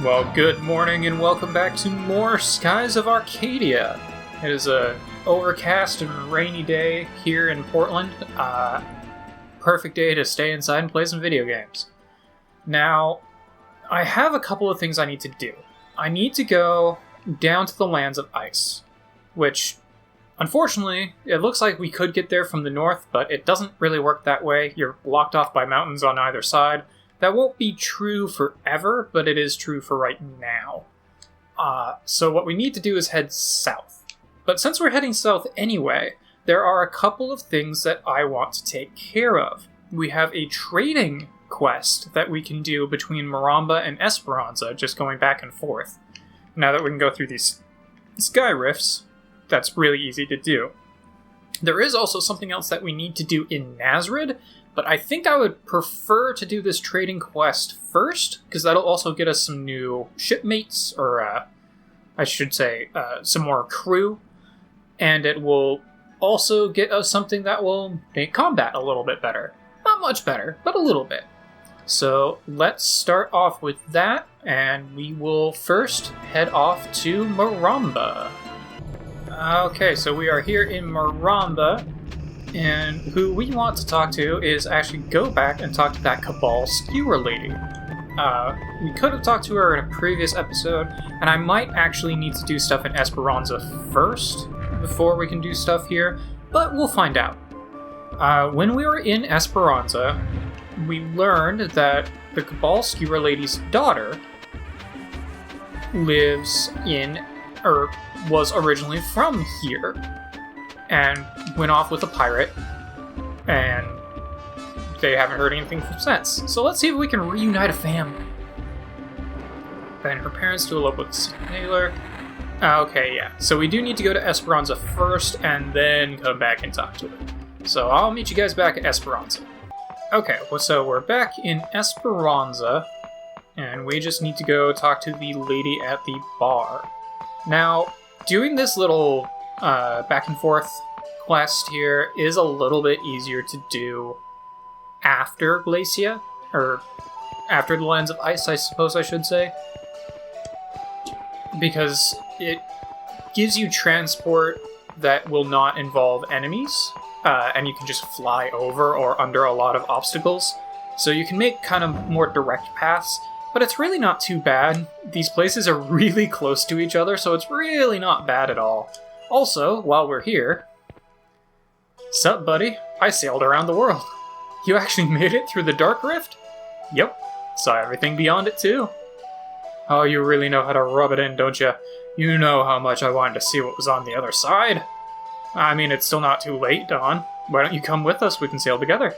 Well, good morning and welcome back to more Skies of Arcadia. It is a overcast and rainy day here in Portland. Perfect day to stay inside and play some video games. Now, I have a couple of things I need to do. I need to go down to the lands of ice, which, unfortunately, it looks like we could get there from the north, but it doesn't really work that way. You're blocked off by mountains on either side. That won't be true forever, but it is true for right now. So what we need to do is head south. But since we're heading south anyway, there are a couple of things that I want to take care of. We have a trading quest that we can do between Maramba and Esperanza, just going back and forth. Now that we can go through these sky rifts, that's really easy to do. There is also something else that we need to do in Nazrid, but I think I would prefer to do this trading quest first, because that'll also get us some new shipmates, or I should say, some more crew, and it will also get us something that will make combat a little bit better. Not much better, but a little bit. So let's start off with that, and we will first head off to Maramba. Okay, so we are here in Maramba, and who we want to talk to is actually go back and talk to that Cabal Skewer lady. We could have talked to her in a previous episode, and I might actually need to do stuff in Esperanza first before we can do stuff here, but we'll find out. When we were in Esperanza, we learned that the Cabal Skewer lady's daughter lives in, or was originally from here, and went off with a pirate, and they haven't heard anything since. So let's see if we can reunite a family. Then her parents do elope with a sailor. Okay, yeah. So we do need to go to Esperanza first, and then come back and talk to her. So I'll meet you guys back at Esperanza. Okay, well, so we're back in Esperanza, and we just need to go talk to the lady at the bar. Now, doing this little back and forth quest here is a little bit easier to do after Glacia, or after the Lands of Ice, I suppose I should say, because it gives you transport that will not involve enemies, and you can just fly over or under a lot of obstacles, so you can make kind of more direct paths, but it's really not too bad. These places are really close to each other, so it's really not bad at all. Also, while we're here... Sup, buddy? I sailed around the world. You actually made it through the Dark Rift? Yep. Saw everything beyond it, too. Oh, you really know how to rub it in, don't you? You know how much I wanted to see what was on the other side. I mean, it's still not too late, Dawn. Why don't you come with us? We can sail together.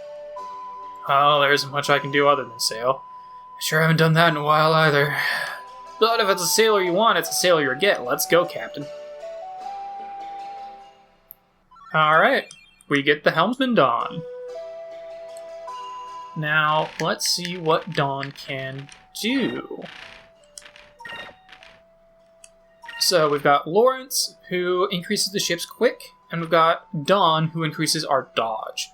Oh, there isn't much I can do other than sail. I sure haven't done that in a while, either. But if it's a sailor you want, it's a sailor you get. Let's go, Captain. Alright, we get the helmsman Dawn. Now, let's see what Dawn can do. So we've got Lawrence, who increases the ship's quick, and we've got Dawn, who increases our dodge.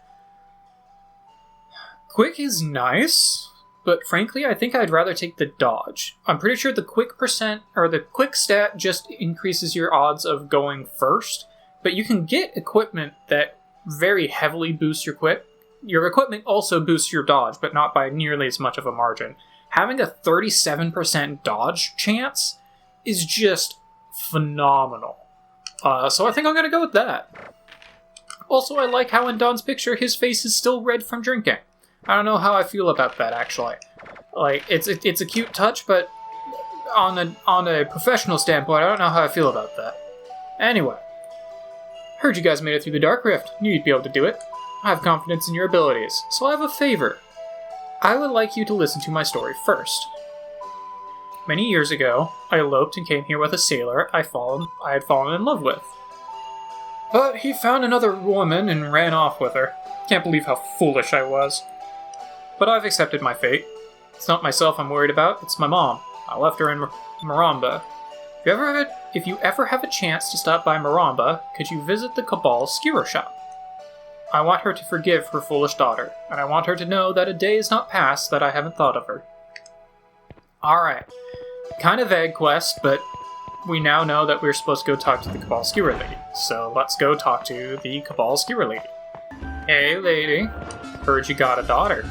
Quick is nice, but frankly, I think I'd rather take the dodge. I'm pretty sure the quick percent, or the quick stat just increases your odds of going first, but you can get equipment that very heavily boosts your quick. Your equipment also boosts your dodge, but not by nearly as much of a margin. Having a 37% dodge chance is just phenomenal. So I think I'm going to go with that. Also, I like how in Don's picture, his face is still red from drinking. I don't know how I feel about that, actually. Like, it's a cute touch, but on a professional standpoint, I don't know how I feel about that. Anyway. Heard you guys made it through the Dark Rift. Knew you'd be able to do it. I have confidence in your abilities, so I have a favor. I would like you to listen to my story first. Many years ago, I eloped and came here with a sailor I had fallen in love with. But he found another woman and ran off with her. Can't believe how foolish I was. But I've accepted my fate. It's not myself I'm worried about, it's my mom. I left her in Maramba. If you ever have a chance to stop by Maramba, could you visit the Cabal Skewer shop? I want her to forgive her foolish daughter, and I want her to know that a day is not passed that I haven't thought of her. Alright, kind of vague quest, but we now know that we're supposed to go talk to the Cabal Skewer Lady. So let's go talk to the Cabal Skewer Lady. Hey, lady. Heard you got a daughter.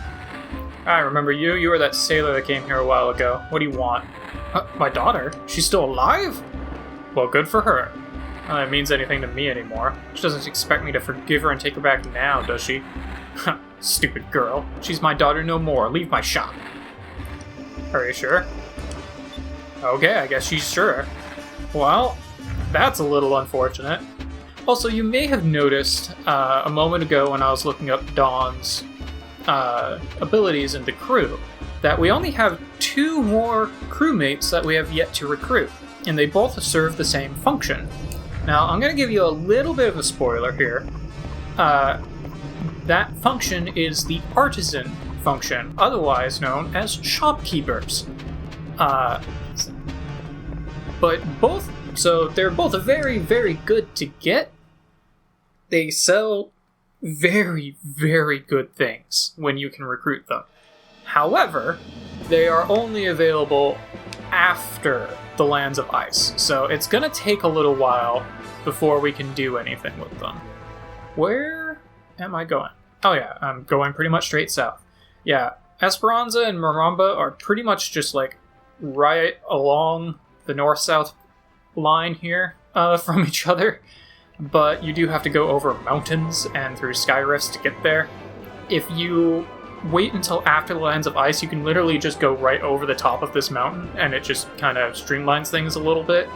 I remember you. You were that sailor that came here a while ago. What do you want? My daughter? She's still alive? Well, good for her. Not that it means anything to me anymore. She doesn't expect me to forgive her and take her back now, does she? Stupid girl. She's my daughter no more. Leave my shop. Are you sure? Okay, I guess she's sure. Well, that's a little unfortunate. Also, you may have noticed a moment ago when I was looking up Dawn's abilities in the crew that we only have 2 more crewmates that we have yet to recruit, and they both serve the same function. Now, I'm going to give you a little bit of a spoiler here. That function is the artisan function, otherwise known as shopkeepers. But they're both very, very good to get. They sell very, very good things when you can recruit them. However, they are only available after the Lands of Ice, so it's gonna take a little while before we can do anything with them. Where am I going? Oh yeah, I'm going pretty much straight south. Yeah, Esperanza and Maramba are pretty much just like right along the north-south line here from each other, but you do have to go over mountains and through sky rifts to get there. If you wait until after the Lands of Ice, you can literally just go right over the top of this mountain, and it just kind of streamlines things a little bit.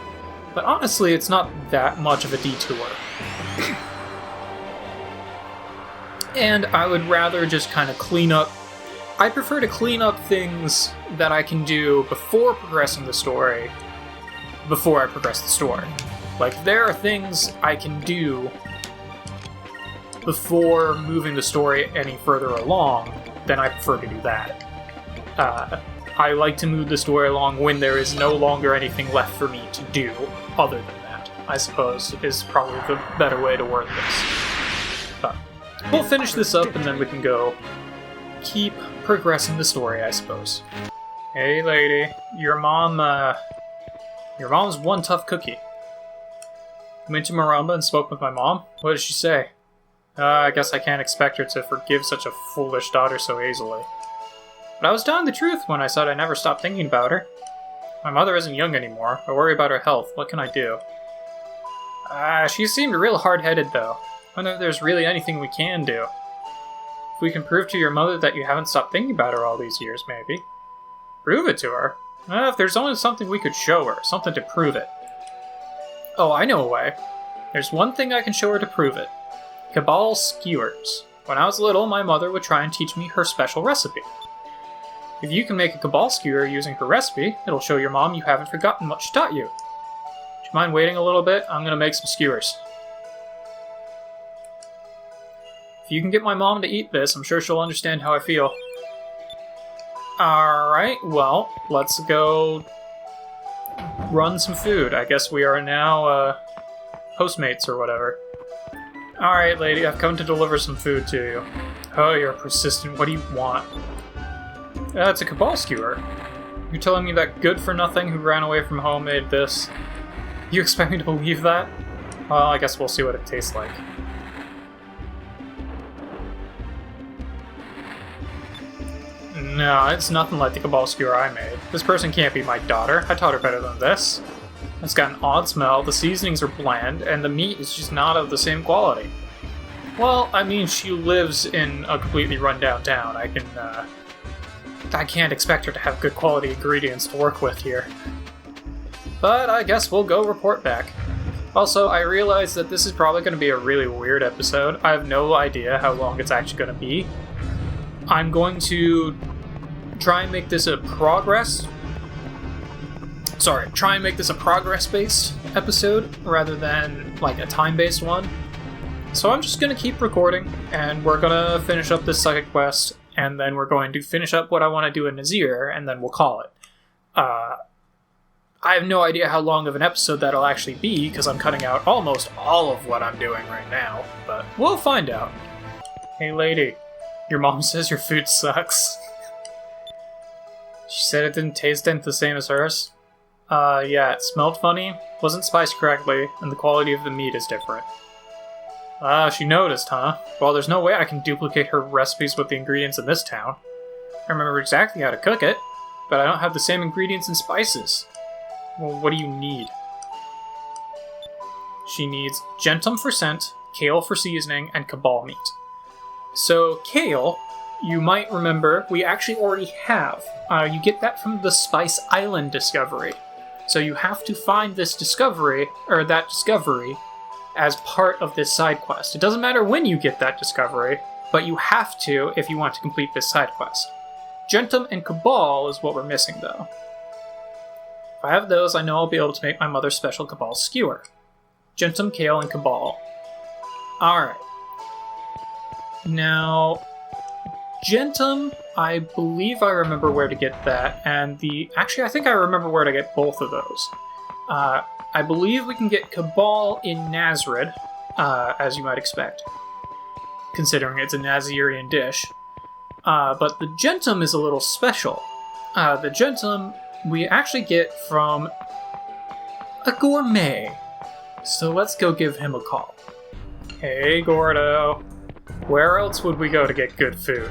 But honestly, it's not that much of a detour. And I would rather just kind of clean up. I prefer to clean up things that I can do before progressing the story, before I progress the story. Like, there are things I can do before moving the story any further along, then I prefer to do that. I like to move the story along when there is no longer anything left for me to do other than that, I suppose, is probably the better way to word this. But we'll finish this up and then we can go keep progressing the story, I suppose. Hey lady, your mom's one tough cookie. I went to Maramba and spoke with my mom. What did she say? I guess I can't expect her to forgive such a foolish daughter so easily. But I was telling the truth when I said I never stopped thinking about her. My mother isn't young anymore. I worry about her health. What can I do? She seemed real hard-headed, though. I wonder if there's really anything we can do. If we can prove to your mother that you haven't stopped thinking about her all these years, maybe. Prove it to her? If there's only something we could show her, something to prove it. Oh, I know a way. There's one thing I can show her to prove it. Cabal skewers. When I was little, my mother would try and teach me her special recipe. If you can make a Cabal skewer using her recipe, it'll show your mom you haven't forgotten what she taught you. Do you mind waiting a little bit? I'm gonna make some skewers. If you can get my mom to eat this, I'm sure she'll understand how I feel. Alright, well, let's go run some food. I guess we are now, Postmates or whatever. Alright, lady, I've come to deliver some food to you. Oh, you're persistent. What do you want? It's a Cabal skewer. You're telling me that good-for-nothing who ran away from home made this? You expect me to believe that? Well, I guess we'll see what it tastes like. No, it's nothing like the Cabal skewer I made. This person can't be my daughter. I taught her better than this. It's got an odd smell, the seasonings are bland, and the meat is just not of the same quality. Well, I mean, she lives in a completely run-down town. I can't expect her to have good quality ingredients to work with here. But I guess we'll go report back. Also, I realize that this is probably going to be a really weird episode. I have no idea how long it's actually going to be. I'm going to try and make this a progress-based episode rather than like a time-based one. So I'm just going to keep recording, and we're going to finish up this second quest, and then we're going to finish up what I want to do in Nazir, and then we'll call it. I have no idea how long of an episode that'll actually be, because I'm cutting out almost all of what I'm doing right now, but we'll find out. Hey lady, your mom says your food sucks. She said it didn't taste the same as hers. Yeah, it smelled funny, wasn't spiced correctly, and the quality of the meat is different. She noticed, huh? Well, there's no way I can duplicate her recipes with the ingredients in this town. I remember exactly how to cook it, but I don't have the same ingredients and spices. Well, what do you need? She needs gentum for scent, kale for seasoning, and cabal meat. So, kale, you might remember, we actually already have. You get that from the Spice Island discovery. So you have to find this discovery, or that discovery, as part of this side quest. It doesn't matter when you get that discovery, but you have to if you want to complete this side quest. Gentum and Cabal is what we're missing, though. If I have those, I know I'll be able to make my mother's special Cabal skewer. Gentum, Kale, and Cabal. Alright. Now, Gentum, I believe I remember where to get that, and actually, I think I remember where to get both of those. I believe we can get Cabal in Nazrid, as you might expect, considering it's a Nazirian dish. But the Gentum is a little special. The Gentum we actually get from a gourmet. So let's go give him a call. Hey, Gordo. Where else would we go to get good food?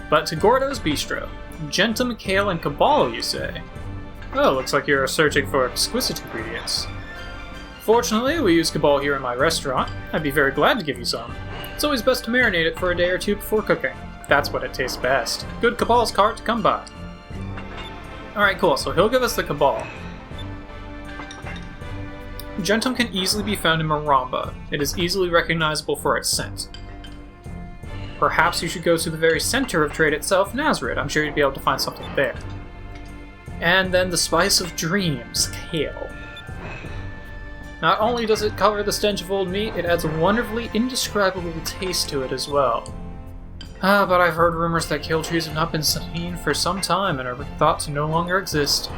But to Gordo's Bistro. Gentum, Kale, and Cabal, you say? Oh, looks like you're searching for exquisite ingredients. Fortunately, we use Cabal here in my restaurant. I'd be very glad to give you some. It's always best to marinate it for a day or two before cooking. That's when it tastes best. Good Cabal's hard to come by. Alright, cool, so he'll give us the Cabal. Gentum can easily be found in Maramba. It is easily recognizable for its scent. Perhaps you should go to the very center of trade itself, Nazrid. I'm sure you'd be able to find something there. And then the Spice of Dreams, Kale. Not only does it cover the stench of old meat, it adds a wonderfully indescribable taste to it as well. But I've heard rumors that kale trees have not been seen for some time and are thought to no longer exist.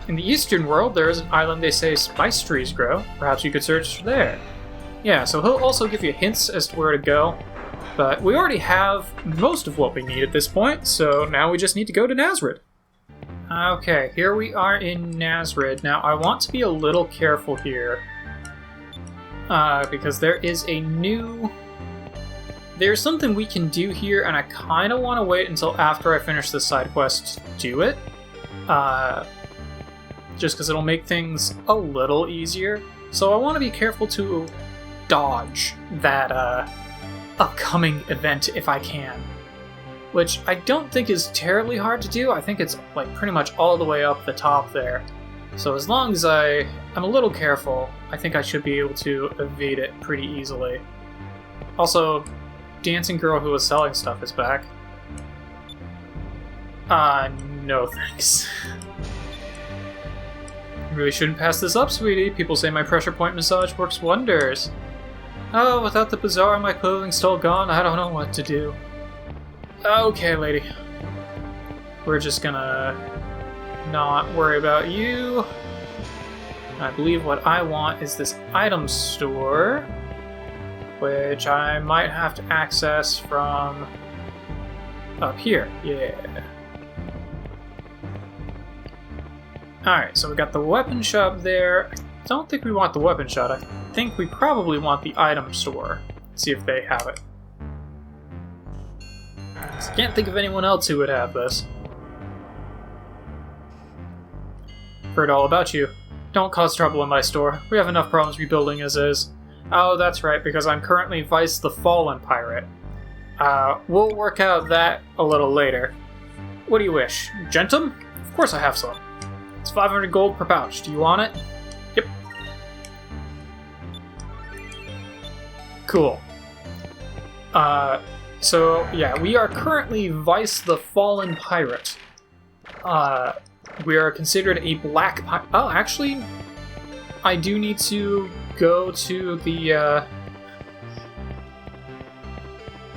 In the eastern world, there is an island they say spice trees grow. Perhaps you could search there. Yeah, so he'll also give you hints as to where to go. But we already have most of what we need at this point, so now we just need to go to Nazrid. Okay, here we are in Nazrid. Now, I want to be a little careful here. Because there is a new... There's something we can do here, and I kind of want to wait until after I finish the side quest to do it. Just because it'll make things a little easier. So I want to be careful to dodge that upcoming event if I can. Which I don't think is terribly hard to do. I think it's like pretty much all the way up the top there. So as long as I'm a little careful, I think I should be able to evade it pretty easily. Also, Dancing Girl who was selling stuff is back. No thanks. You really shouldn't pass this up, sweetie. People say my pressure point massage works wonders. Oh, without the bazaar and my clothing stall gone, I don't know what to do. Okay, lady. We're just gonna not worry about you. I believe what I want is this item store, which I might have to access from up here. Yeah. Alright, so we got the weapon shop there. I don't think we want the weapon shop. I think we probably want the item store. See if they have it. I can't think of anyone else who would have this. Heard all about you. Don't cause trouble in my store. We have enough problems rebuilding as is. Oh, that's right, because I'm currently Vice the Fallen Pirate. We'll work out that a little later. What do you wish? Gentum? Of course I have some. It's 500 gold per pouch. Do you want it? Yep. Cool. So, yeah, we are currently Vice the Fallen Pirate. We are considered a black pirate. Oh, actually, I do need to go to the,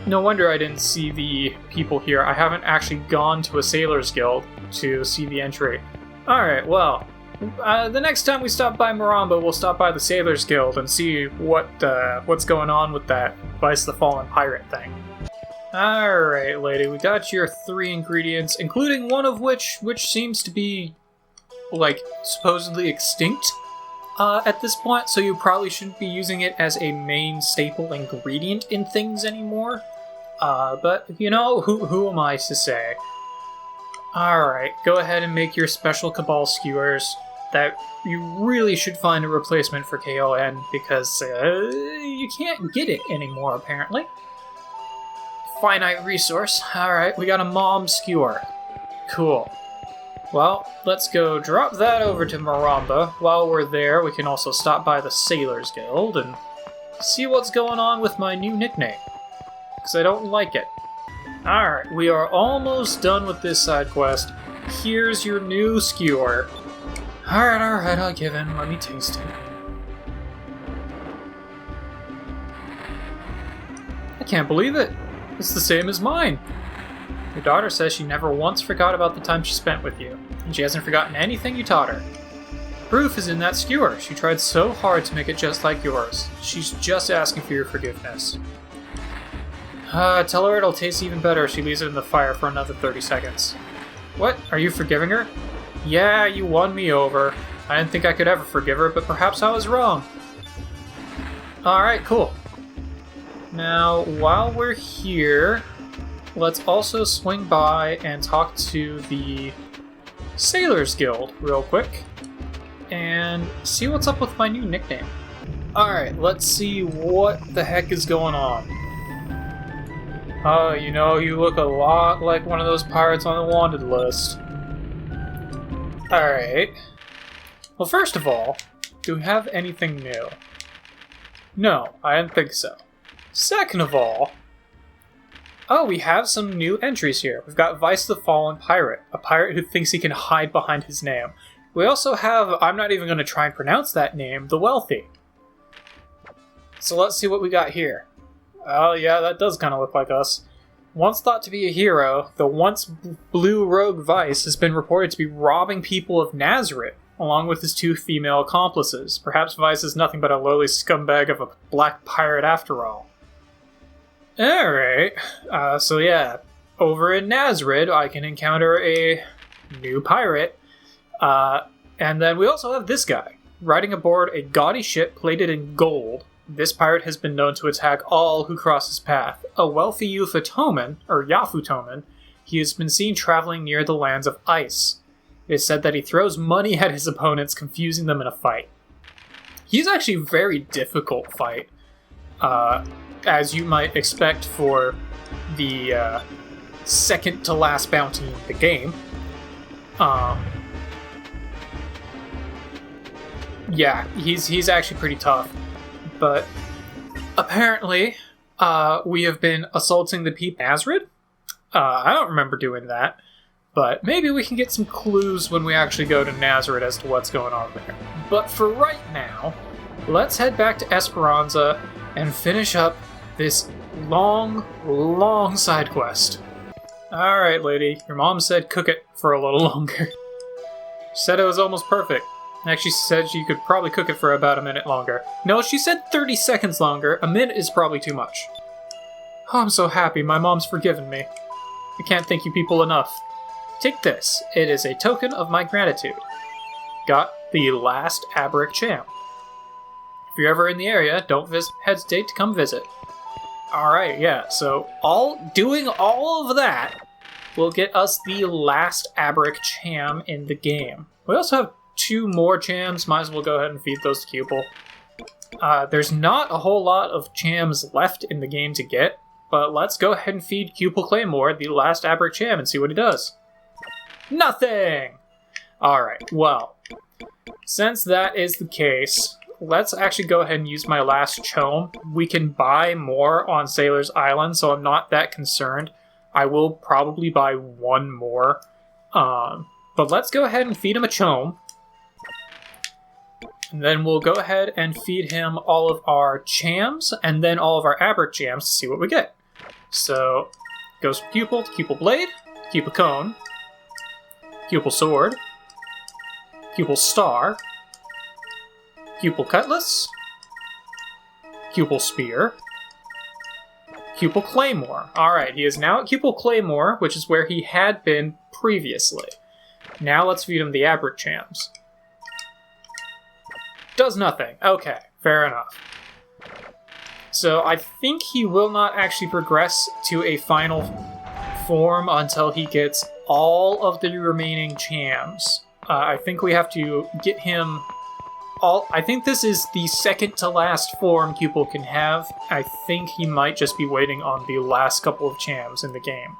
No wonder I didn't see the people here. I haven't actually gone to a Sailor's Guild to see the entry. Alright, well, the next time we stop by Maramba, we'll stop by the Sailor's Guild and see what's going on with that Vice the Fallen Pirate thing. Alright, lady, we got your 3 ingredients, including one of which seems to be like, supposedly extinct at this point, so you probably shouldn't be using it as a main staple ingredient in things anymore. But, you know, who am I to say? Alright, go ahead and make your special Cabal skewers. That you really should find a replacement for KON, because you can't get it anymore, apparently. Finite resource. Alright, we got a mom skewer. Cool. Well, let's go drop that over to Maramba. While we're there, we can also stop by the Sailors Guild and see what's going on with my new nickname, because I don't like it. Alright, we are almost done with this side quest. Here's your new skewer. Alright, I'll give in. Let me taste it. I can't believe it. It's the same as mine. Your daughter says she never once forgot about the time she spent with you, and she hasn't forgotten anything you taught her. Proof is in that skewer. She tried so hard to make it just like yours. She's just asking for your forgiveness. Tell her it'll taste even better if she leaves it in the fire for another 30 seconds. What? Are you forgiving her? Yeah, you won me over. I didn't think I could ever forgive her, but perhaps I was wrong. Alright, cool. Now, while we're here, let's also swing by and talk to the Sailors Guild real quick and see what's up with my new nickname. Alright, let's see what the heck is going on. Oh, you know, you look a lot like one of those pirates on the wanted list. Alright. Well, first of all, do we have anything new? No, I didn't think so. Second of all, oh, we have some new entries here. We've got Vice the Fallen Pirate, a pirate who thinks he can hide behind his name. We also have, I'm not even going to try and pronounce that name, the Wealthy. So let's see what we got here. Oh yeah, that does kind of look like us. Once thought to be a hero, the once blue rogue Vice has been reported to be robbing people of Nazareth, along with his 2 female accomplices. Perhaps Vice is nothing but a lowly scumbag of a black pirate after all. Alright, so yeah, over in Nazareth, I can encounter a new pirate, and then we also have this guy, riding aboard a gaudy ship plated in gold. This pirate has been known to attack all who cross his path. A wealthy Yafutoman, he has been seen traveling near the lands of ice. It is said that he throws money at his opponents, confusing them in a fight. He's actually a very difficult fight, as you might expect for the second to last bounty in the game. Yeah, he's actually pretty tough. But apparently, we have been assaulting the people of Nazareth. I don't remember doing that, but maybe we can get some clues when we actually go to Nazareth as to what's going on there. But for right now, let's head back to Esperanza and finish up this long side quest. Alright, lady, your mom said cook it for a little longer. She said it was almost perfect. Actually, she said you could probably cook it for about a minute longer. No, she said 30 seconds longer. A minute is probably too much. Oh, I'm so happy. My mom's forgiven me. I can't thank you people enough. Take this. It is a token of my gratitude. Got the last Abric Cham. If you're ever in the area, don't hesitate to come visit. Alright, yeah, so doing all of that will get us the last Abric Cham in the game. We also have 2 more Chams, might as well go ahead and feed those to Cupel. There's not a whole lot of Chams left in the game to get, but let's go ahead and feed Cupel Claymore the last Abric Cham and see what he does. Nothing! Alright, well, since that is the case, let's actually go ahead and use my last Chome. We can buy more on Sailor's Island, so I'm not that concerned. I will probably buy 1 more. But let's go ahead and feed him a Chome. And then we'll go ahead and feed him all of our Chams, and then all of our Abric Chams to see what we get. So, goes from Cupel to Cupel Blade, Cupel Cone, Cupel Sword, Cupel Star, Cupel Cutlass, Cupel Spear, Cupel Claymore. Alright, he is now at Cupel Claymore, which is where he had been previously. Now let's feed him the Aberchams. Does nothing. Okay, fair enough. So I think he will not actually progress to a final form until he gets all of the remaining chams. I think we have to get him all. I think this is the second to last form Cupil can have. I think he might just be waiting on the last couple of chams in the game,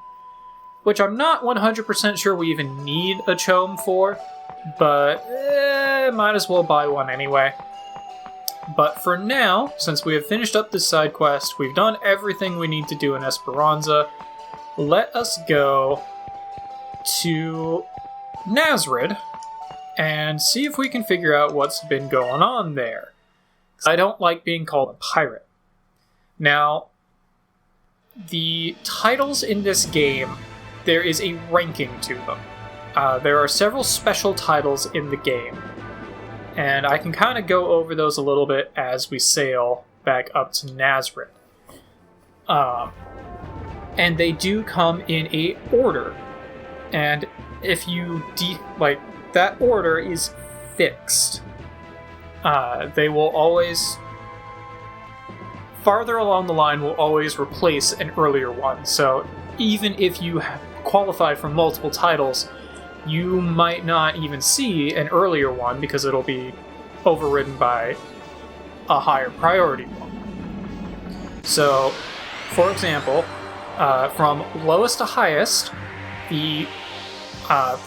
which I'm not 100% sure we even need a chome for, but might as well buy one anyway. But for now, since we have finished up this side quest, we've done everything we need to do in Esperanza, let us go to Nazrid and see if we can figure out what's been going on there. I don't like being called a pirate. Now, the titles in this game, there is a ranking to them. There are several special titles in the game, and I can kind of go over those a little bit as we sail back up to Nazrid. And they do come in a order, and if you that order is fixed. They will always, farther along the line, will always replace an earlier one. So even if you qualify for multiple titles, you might not even see an earlier one because it'll be overridden by a higher priority one. So, for example, from lowest to highest, the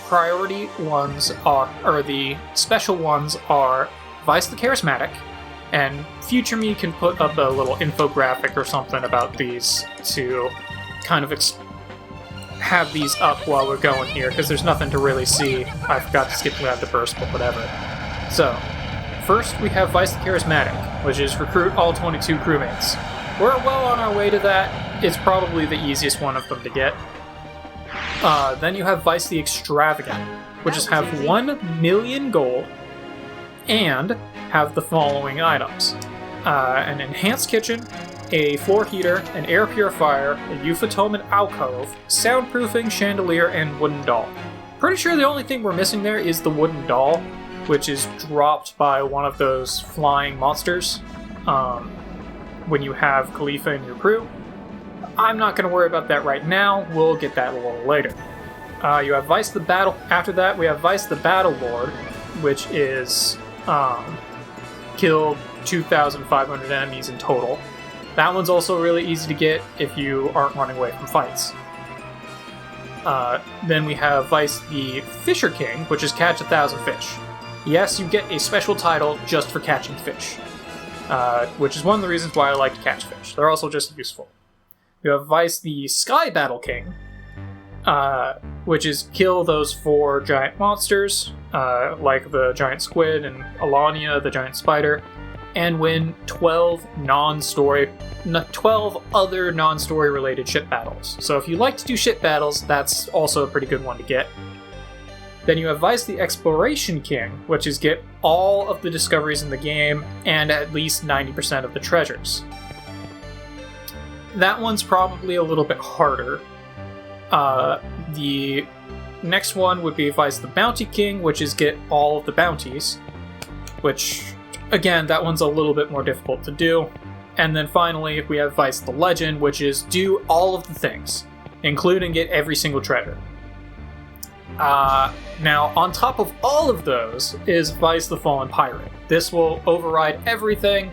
priority ones are, or the special ones are Vice the Charismatic, and future me can put up a little infographic or something about these to kind of have these up while we're going here, because there's nothing to really see. I forgot to skip the burst, but whatever. So, first we have Vice the Charismatic, which is recruit all 22 crewmates. We're well on our way to that. It's probably the easiest one of them to get. Then you have Vice the Extravagant, which is have 1 million gold and have the following items. An enhanced kitchen, a floor heater, an air purifier, a Euphotoman alcove, soundproofing, chandelier, and wooden doll. Pretty sure the only thing we're missing there is the wooden doll, which is dropped by one of those flying monsters when you have Khalifa in your crew. I'm not going to worry about that right now. We'll get that a little later. You have Vice the Battle. After that, we have Vice the Battle Lord, which is kill 2,500 enemies in total. That one's also really easy to get if you aren't running away from fights. Then we have Vice the Fisher King, which is catch 1,000 fish. Yes, you get a special title just for catching fish, which is one of the reasons why I like to catch fish. They're also just useful. You have Vice the Sky Battle King, which is kill those 4 giant monsters, like the giant squid and Alania, the giant spider, and win 12 other non-story related ship battles. So if you like to do ship battles, that's also a pretty good one to get. Then you have Vice the Exploration King, which is get all of the discoveries in the game and at least 90% of the treasures. That one's probably a little bit harder. The next one would be Vice the Bounty King, which is get all of the bounties, which, again, that one's a little bit more difficult to do. And then finally, we have Vice the Legend, which is do all of the things, including get every single treasure. Now, on top of all of those is Vice the Fallen Pirate. This will override everything,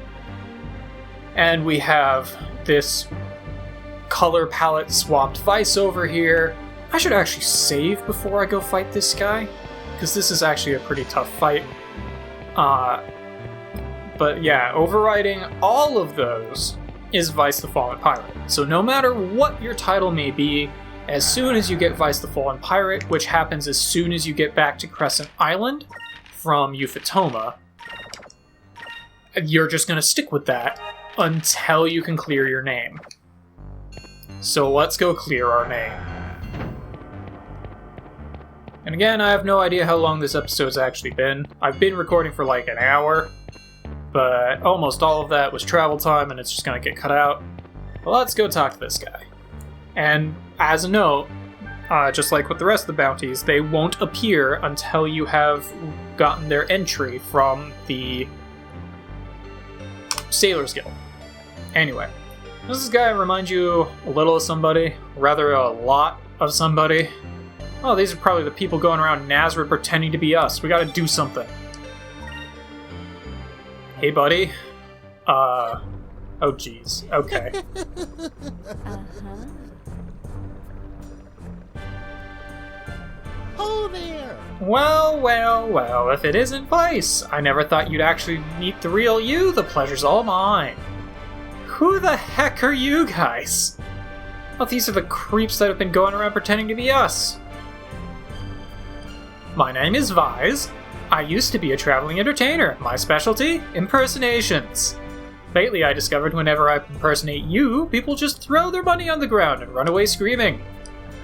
and we have this color palette swapped Vice over here. I should actually save before I go fight this guy, because this is actually a pretty tough fight. But yeah, overriding all of those is Vice the Fallen Pirate. So no matter what your title may be, as soon as you get Vice the Fallen Pirate, which happens as soon as you get back to Crescent Island from Euphotoma, you're just going to stick with that until you can clear your name. So let's go clear our name. And again, I have no idea how long this episode's actually been. I've been recording for like an hour, but almost all of that was travel time and it's just gonna get cut out. Well, let's go talk to this guy. And as a note, Just like with the rest of the bounties, they won't appear until you have gotten their entry from the Sailors Guild. Anyway, does this guy remind you a little of somebody? Rather, a lot of somebody? Oh, these are probably the people going around Nazareth pretending to be us. We gotta do something. Hey, buddy. Oh, jeez. Okay. Oh, there! Well, well, well, if it isn't Vice, I never thought you'd actually meet the real you. The pleasure's all mine. Who the heck are you guys? Oh, these are the creeps that have been going around pretending to be us. My name is Vise. I used to be a traveling entertainer. My specialty? Impersonations. Lately, I discovered whenever I impersonate you, people just throw their money on the ground and run away screaming.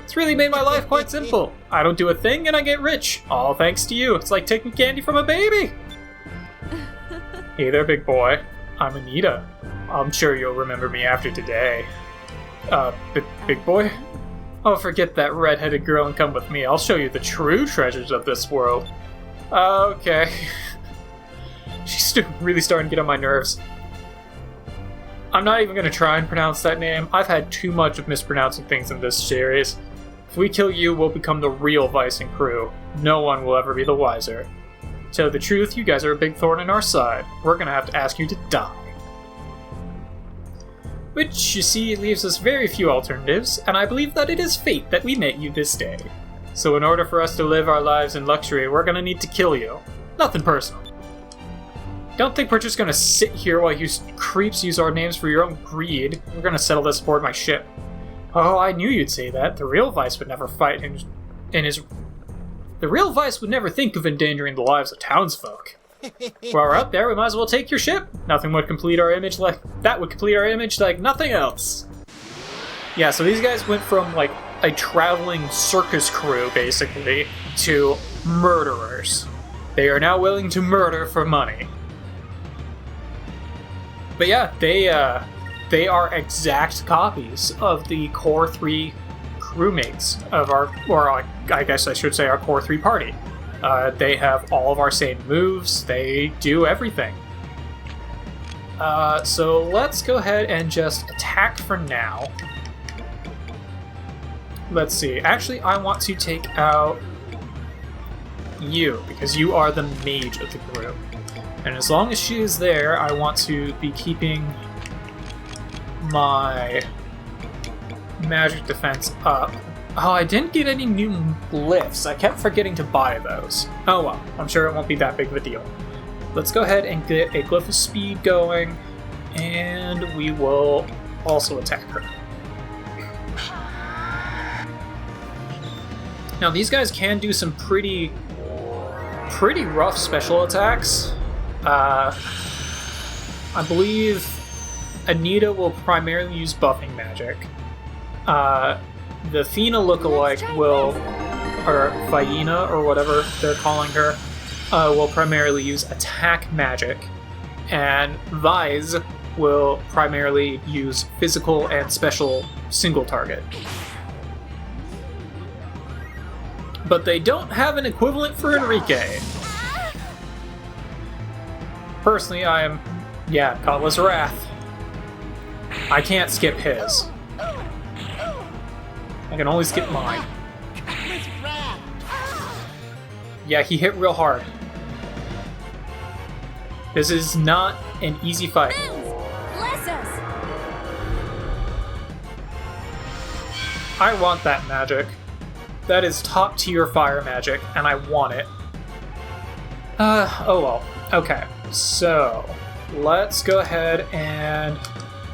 It's really made my life quite simple. I don't do a thing and I get rich. All thanks to you. It's like taking candy from a baby. Hey there, big boy. I'm Anita. I'm sure you'll remember me after today. Big boy? Oh, forget that red-headed girl and come with me. I'll show you the true treasures of this world. Okay. She's really starting to get on my nerves. I'm not even going to try and pronounce that name. I've had too much of mispronouncing things in this series. If we kill you, we'll become the real Vice and crew. No one will ever be the wiser. To tell the truth, you guys are a big thorn in our side. We're going to have to ask you to die. Which, you see, leaves us very few alternatives, and I believe that it is fate that we met you this day. So in order for us to live our lives in luxury, we're going to need to kill you. Nothing personal. Don't think we're just going to sit here while you creeps use our names for your own greed. We're going to settle this aboard my ship. Oh, I knew you'd say that. The real Vice would never fight in his... The real Vice would never think of endangering the lives of townsfolk. While we're out there, we might as well take your ship. Nothing would complete our image like... That would complete our image like nothing else. Yeah, so these guys went from, like, a traveling circus crew, basically, to murderers. They are now willing to murder for money. But yeah, they are exact copies of the Core 3 crewmates of our, or I guess I should say our Core 3 party. They have all of our same moves, they do everything. So let's go ahead and just attack for now. Let's see, actually I want to take out you, because you are the mage of the group. And as long as she is there, I want to be keeping my magic defense up. Oh, I didn't get any new glyphs. I kept forgetting to buy those. Oh well, I'm sure it won't be that big of a deal. Let's go ahead and get a glyph of speed going, and we will also attack her. Now these guys can do some pretty rough special attacks. I believe Anita will primarily use buffing magic. The Fina lookalike will, or Faina, or whatever they're calling her, will primarily use attack magic. And Vise will primarily use physical and special single target. But they don't have an equivalent for Enrique. Personally, I am, Katla's Wrath. I can't skip his. I can only skip mine. Yeah, he hit real hard. This is not an easy fight. Bless us. I want that magic. That is top tier fire magic, and I want it. Oh well. Okay, so let's go ahead and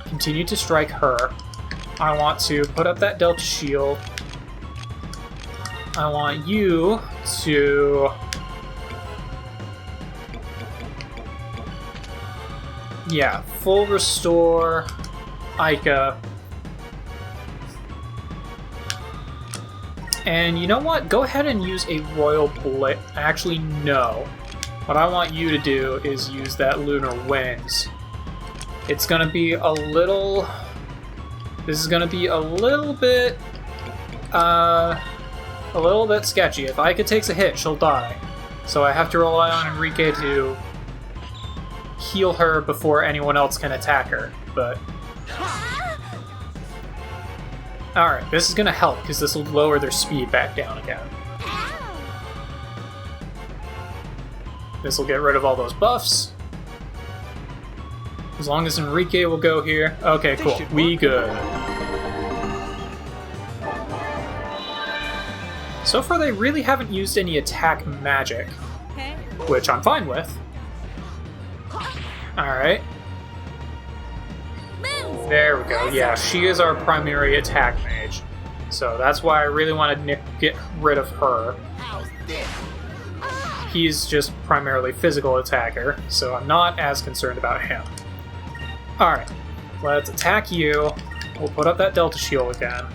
continue to strike her. I want to put up that Delta shield. I want you to... Yeah, full restore Ica. And you know what? Go ahead and use a Royal Blitz. Actually, no. What I want you to do is use that Lunar Winds. It's gonna be a little... This is gonna be a little bit... a little bit sketchy. If Aika takes a hit, she'll die. So I have to rely on Enrique to heal her before anyone else can attack her, but... Alright, this is gonna help, because this will lower their speed back down again. This will get rid of all those buffs. As long as Enrique will go here. Okay, cool. We good. So far, they really haven't used any attack magic, which I'm fine with. Alright. There we go. Yeah, she is our primary attack mage. So that's why I really want to get rid of her. He's just primarily physical attacker, so I'm not as concerned about him. Alright, let's attack you. We'll put up that Delta Shield again.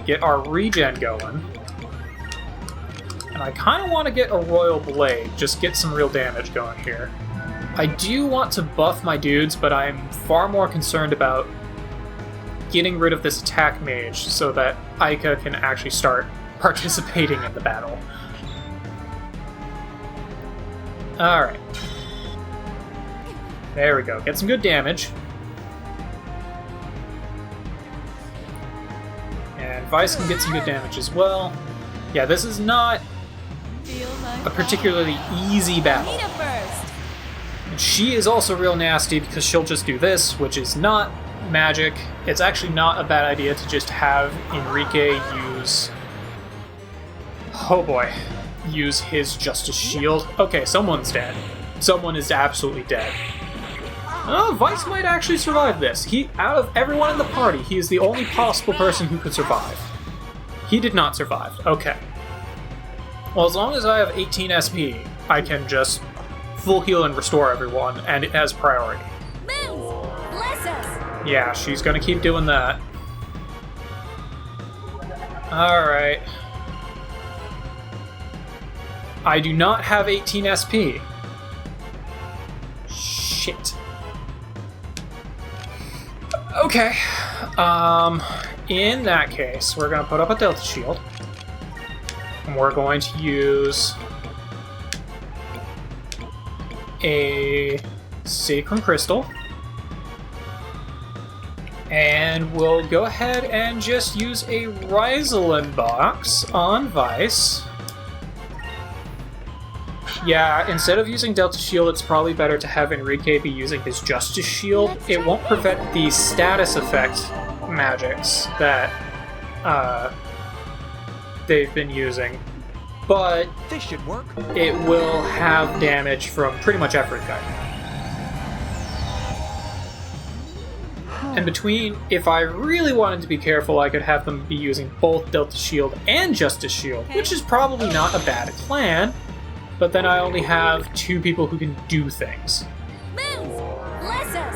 Get our regen going. And I kind of want to get a Royal Blade, just get some real damage going here. I do want to buff my dudes, but I'm far more concerned about getting rid of this attack mage so that Aika can actually start participating in the battle. Alright. There we go. Get some good damage. And Vice can get some good damage as well. Yeah, this is not a particularly easy battle. And she is also real nasty because she'll just do this, which is not magic. It's actually not a bad idea to just have Enrique use... Oh boy. Use his Justice Shield. Okay, someone's dead. Someone is absolutely dead. Oh, Vice might actually survive this. Out of everyone in the party, he is the only possible person who could survive. He did not survive. Okay. Well, as long as I have 18 SP, I can just full heal and restore everyone, and it has priority. Bless us. Yeah, she's gonna keep doing that. Alright. I do not have 18 SP. Shit. Okay. In that case, we're gonna put up a Delta Shield. And we're going to use a Sacrum Crystal. And we'll go ahead and just use a Rizelin box on Vice. Yeah, instead of using Delta Shield, it's probably better to have Enrique be using his Justice Shield. It won't prevent the status effect magics that they've been using, but this should work. It will have damage from pretty much everything. And between, if I really wanted to be careful, I could have them be using both Delta Shield and Justice Shield, which is probably not a bad plan. But then I only have 2 people who can do things. Bless us.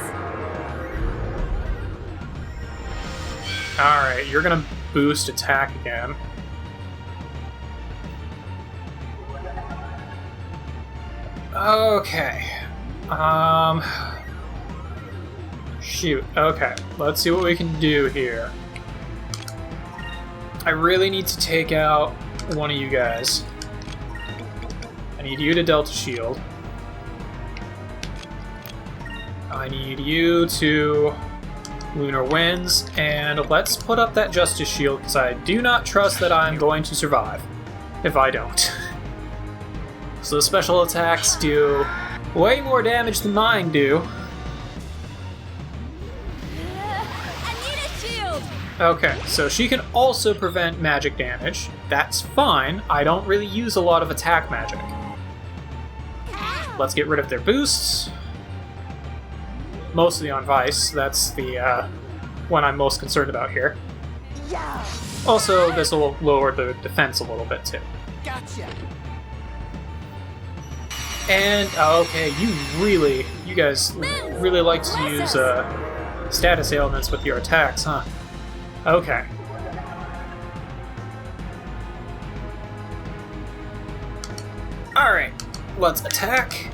Alright, you're gonna boost attack again. Okay. Shoot. Okay, let's see what we can do here. I really need to take out one of you guys. I need you to Delta Shield. I need you to Lunar Winds, and let's put up that Justice Shield, because I do not trust that I'm going to survive if I don't. So the special attacks do way more damage than mine do. I need a shield. Okay, so she can also prevent magic damage. That's fine. I don't really use a lot of attack magic. Let's get rid of their boosts. Mostly on Vice. That's the one I'm most concerned about here. Also, this will lower the defense a little bit too. Gotcha. And, okay, you guys really like to use status ailments with your attacks, huh? Okay. Alright, let's attack.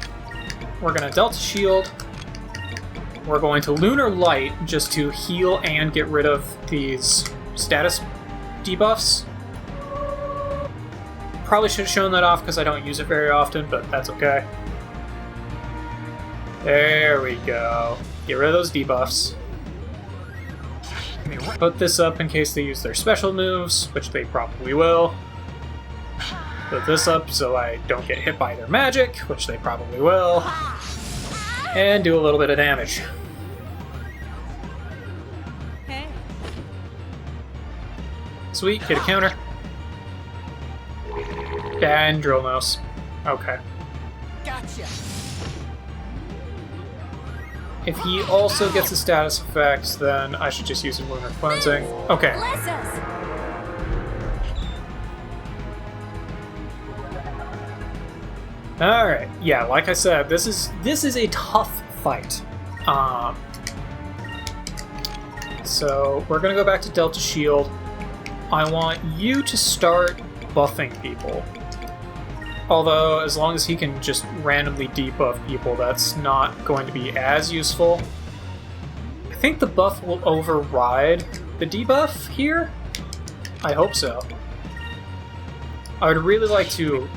We're gonna Delta Shield. We're going to Lunar Light just to heal and get rid of these status debuffs. Probably should have shown that off because I don't use it very often, but that's okay. There we go. Get rid of those debuffs. Put this up in case they use their special moves, which they probably will. Put this up so I don't get hit by their magic, which they probably will. And do a little bit of damage. Okay. Sweet, get a counter. And drill nose. Okay. Gotcha. If he also gets the status effects, then I should just use a lunar cleansing. Okay. Bless us. Alright, yeah, like I said, this is a tough fight. So we're gonna go back to Delta Shield. I want you to start buffing people. Although, as long as he can just randomly debuff people, that's not going to be as useful. I think the buff will override the debuff here? I hope so. I would really like to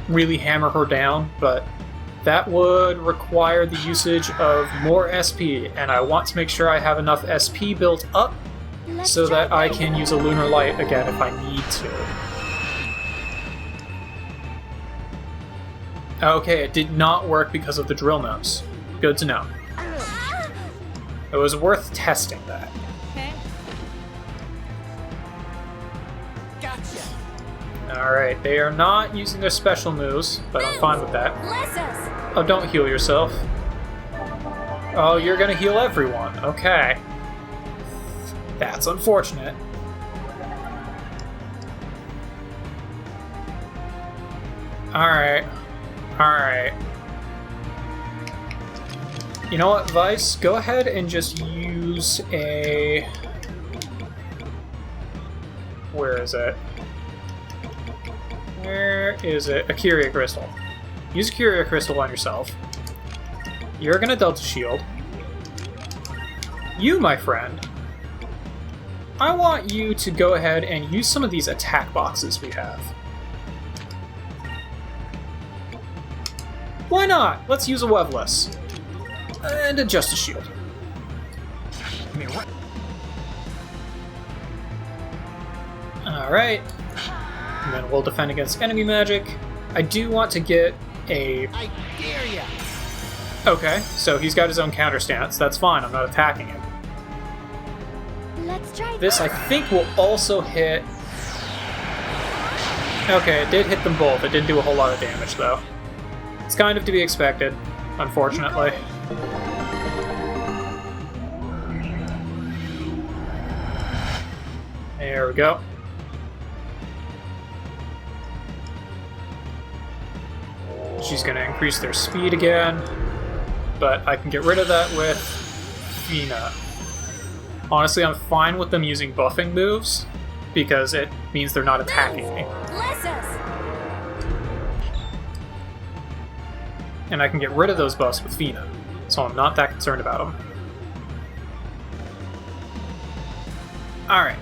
really hammer her down, but that would require the usage of more SP, and I want to make sure I have enough SP built up so that I can use a Lunar Light again if I need to. Okay, it did not work because of the drill nose. Good to know. It was worth testing that. Okay. Gotcha. Alright, they are not using their special moves, but I'm fine with that. Bless us. Oh, don't heal yourself. Oh, you're gonna heal everyone. Okay. That's unfortunate. Alright. Alright. You know what, Vice? Go ahead and just use a... Where is it? Where is it? A Curia Crystal. Use a Curia Crystal on yourself. You're gonna Delta Shield. You, my friend, I want you to go ahead and use some of these attack boxes we have. Why not? Let's use a Weveless. And a Justice Shield. Alright. And then we'll defend against enemy magic. I do want to get a... I dare ya. Okay, so he's got his own counter stance. That's fine, I'm not attacking him. Let's try This, I think, will also hit... Okay, it did hit them both. It didn't do a whole lot of damage, though. It's kind of to be expected, unfortunately. There we go. She's going to increase their speed again, but I can get rid of that with Fina. Honestly, I'm fine with them using buffing moves, because it means they're not attacking me. Bless us. And I can get rid of those buffs with Fina, so I'm not that concerned about them. Alright.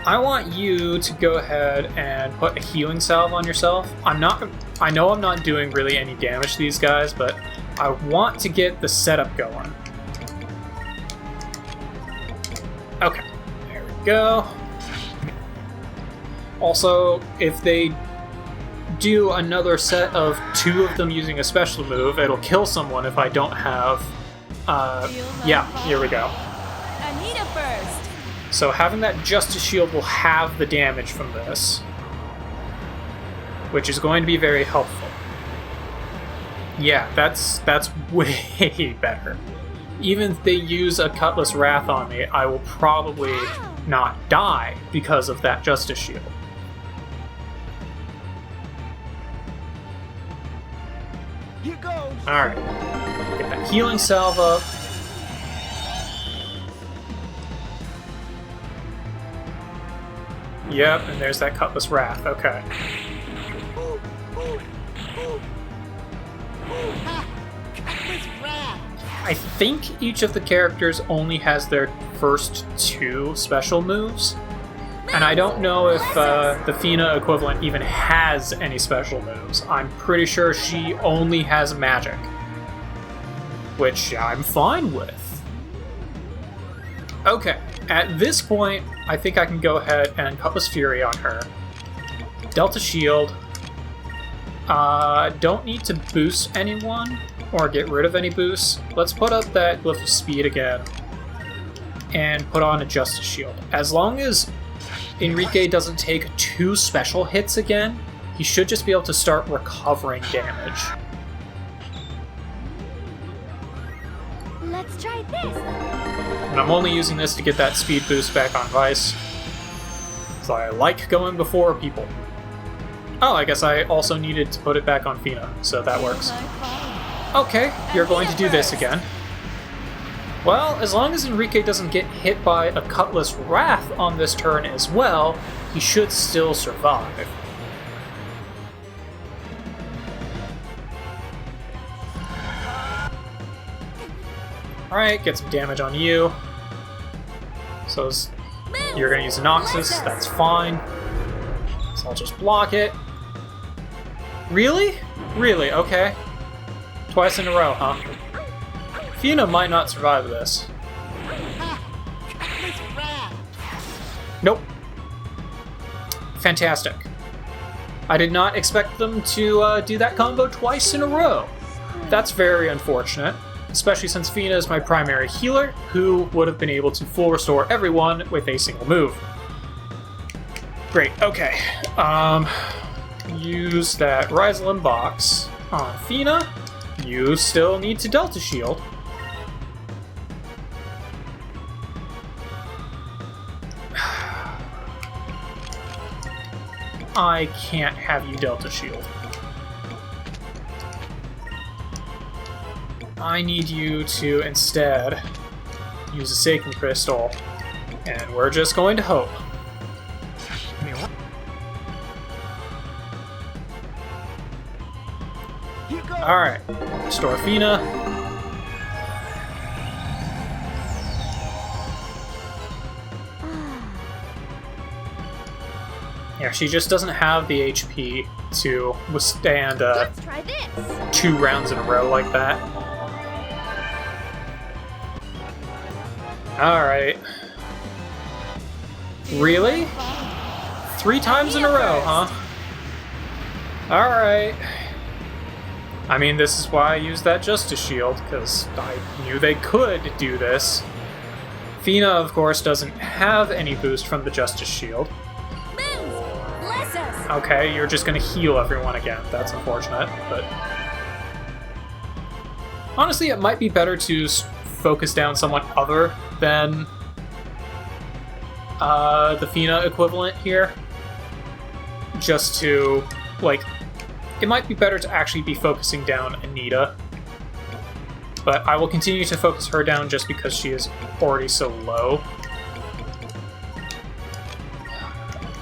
I want you to go ahead and put a healing salve on yourself. I know I'm not doing really any damage to these guys, but I want to get the setup going. Okay, there we go. Also, if they do another set of 2 of them using a special move, it'll kill someone if I don't have... yeah, here we go. Anita first. So having that Justice Shield will have the damage from this, which is going to be very helpful. Yeah, that's way better. Even if they use a Cutlass Wrath on me, I will probably not die because of that Justice Shield. Here goes. Alright. Get that healing salve up. Yep, and there's that Cutlass Wrath. Okay. Ooh, ooh, ooh. Ooh, ha! Cutlass Wrath. I think each of the characters only has their first 2 special moves. And I don't know if the Fina equivalent even has any special moves. I'm pretty sure she only has magic, which I'm fine with. Okay, at this point, I think I can go ahead and Cutlass Fury on her. Delta Shield. Don't need to boost anyone or get rid of any boosts. Let's put up that Glyph of Speed again and put on a Justice Shield. As long as Enrique doesn't take 2 special hits again, he should just be able to start recovering damage. Let's try this. And I'm only using this to get that speed boost back on Vice. So I like going before people. Oh, I guess I also needed to put it back on Fina, so that works. Okay, you're going to do this again. Well, as long as Enrique doesn't get hit by a Cutlass Wrath on this turn as well, he should still survive. Alright, get some damage on you. So you're going to use Noxus, that's fine. So I'll just block it. Really? Really, okay. Twice in a row, huh? Fina might not survive this. Nope. Fantastic. I did not expect them to do that combo twice in a row. That's very unfortunate, especially since Fina is my primary healer, who would have been able to full restore everyone with a single move. Great, okay. Use that Rizalim box on Fina. You still need to Delta Shield. I can't have you Delta Shield. I need you to instead use a Sacred Crystal, and we're just going to hope. Alright, restore Fina. Yeah, she just doesn't have the HP to withstand Let's try this. 2 rounds in a row like that. Alright. Really? 3 times in a row, huh? Alright. I mean, this is why I used that Justice Shield, because I knew they could do this. Fina, of course, doesn't have any boost from the Justice Shield. Bless us. Okay, you're just gonna heal everyone again. That's unfortunate, but... Honestly, it might be better to focus down someone other than the Fina equivalent here. Just to, like... It might be better to actually be focusing down Anita. But I will continue to focus her down just because she is already so low.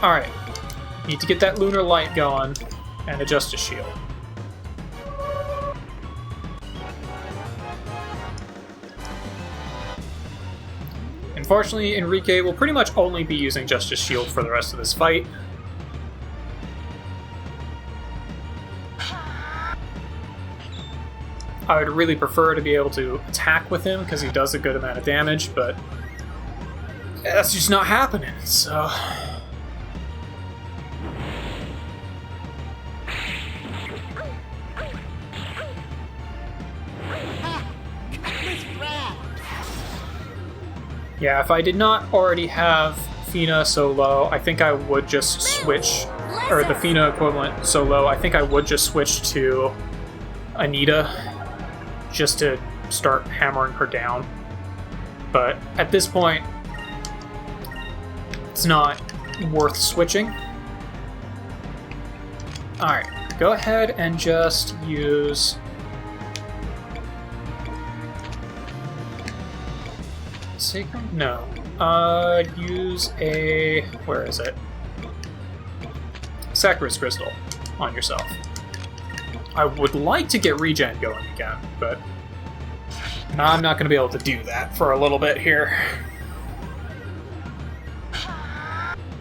Alright. Need to get that Lunar Light going and a Justice Shield. Unfortunately, Enrique will pretty much only be using Justice Shield for the rest of this fight. I would really prefer to be able to attack with him, because he does a good amount of damage, but that's just not happening, so... Yeah, if I did not already have Fina so low, I think I would just switch, or the Fina equivalent so low, I think I would just switch to Anita, just to start hammering her down. But at this point, it's not worth switching. Alright, go ahead and just use... Sacred? No. Use a... Where is it? Sacred Crystal on yourself. I would like to get regen going again, but I'm not going to be able to do that for a little bit here.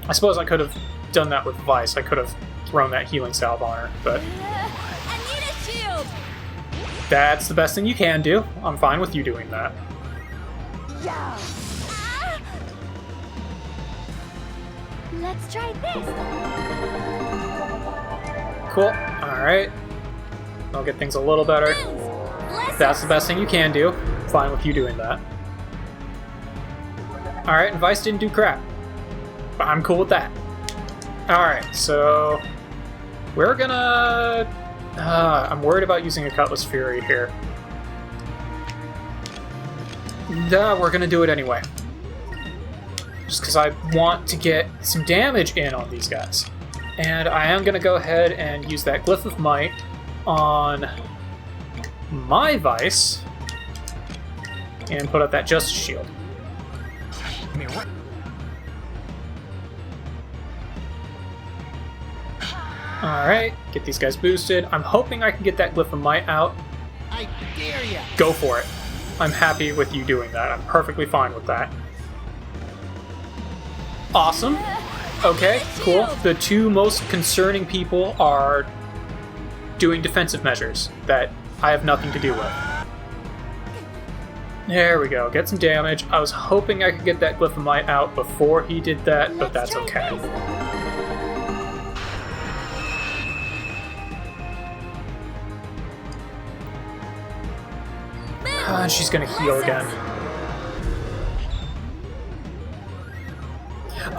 I suppose I could have done that with Vice. I could have thrown that healing salve on her, but I need a shield. that's the best thing you can do. I'm fine with you doing that. Ah. Let's try this. Cool. Alright. I'll get things a little better. Moons, bless That's us. the best thing you can do. I'm fine with you doing that. Alright, and Vice didn't do crap. But I'm cool with that. Alright, so... we're gonna... I'm worried about using a Cutlass Fury here. We're gonna do it anyway. Just because I want to get some damage in on these guys. And I am gonna go ahead and use that Glyph of Might on my Vice and put up that Justice Shield. Alright, get these guys boosted. I'm hoping I can get that Glyph of Might out. I dare ya. Go for it. I'm happy with you doing that. I'm perfectly fine with that. Awesome. Okay, cool. The two most concerning people are doing defensive measures that I have nothing to do with. There we go. Get some damage. I was hoping I could get that Glyph of Might out before he did that, but that's Let's try okay. this. And she's gonna heal again.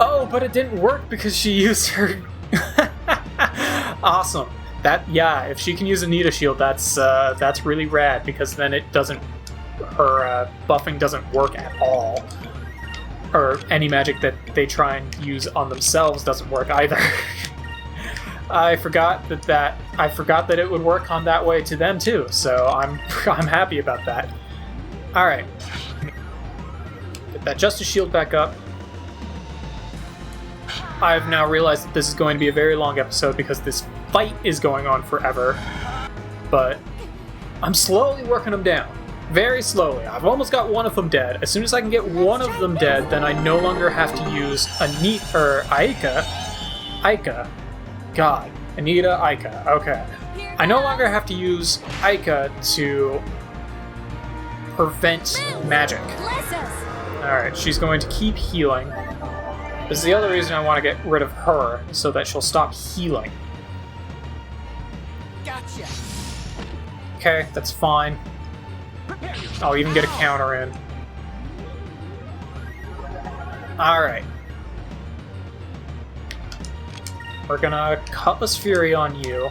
Oh, but it didn't work because she used her... Awesome. Yeah, if she can use a Nita shield, that's really rad, because then it doesn't... her buffing doesn't work at all. Or any magic that they try and use on themselves doesn't work either. I forgot that it would work on that way to them too, so I'm happy about that. Alright. Get that Justice Shield back up. I've now realized that this is going to be a very long episode because this fight is going on forever. But I'm slowly working them down. Very slowly. I've almost got one of them dead. As soon as I can get one of them dead, then I no longer have to use Aika. God. Anita, Aika. Okay. I no longer have to use Aika to prevent magic. Bless us. Alright, she's going to keep healing. This is the other reason I want to get rid of her, so that she'll stop healing. Gotcha. Okay, that's fine. I'll even get a counter in. Alright. We're gonna Cutlass Fury on you.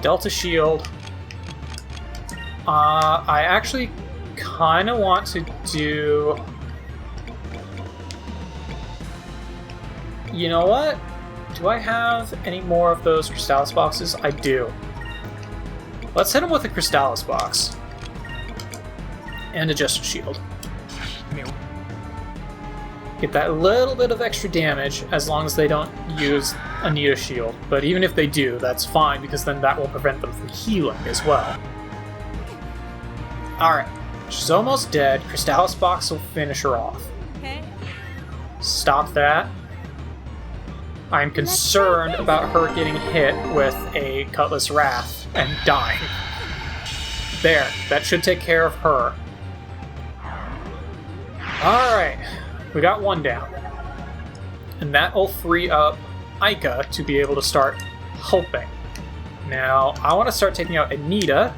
Delta Shield. I actually kind of want to do... You know what? Do I have any more of those Crystallis boxes? I do. Let's hit him with a Crystallis box. And a Justice Shield. Get that little bit of extra damage as long as they don't use a Nita Shield. But even if they do, that's fine because then that will prevent them from healing as well. Alright. She's almost dead. Crystallis box will finish her off. Okay. Stop that. I'm concerned about her getting hit with a Cutlass Wrath and dying. There, that should take care of her. Alright, we got one down. And that will free up Aika to be able to start helping. Now, I want to start taking out Anita.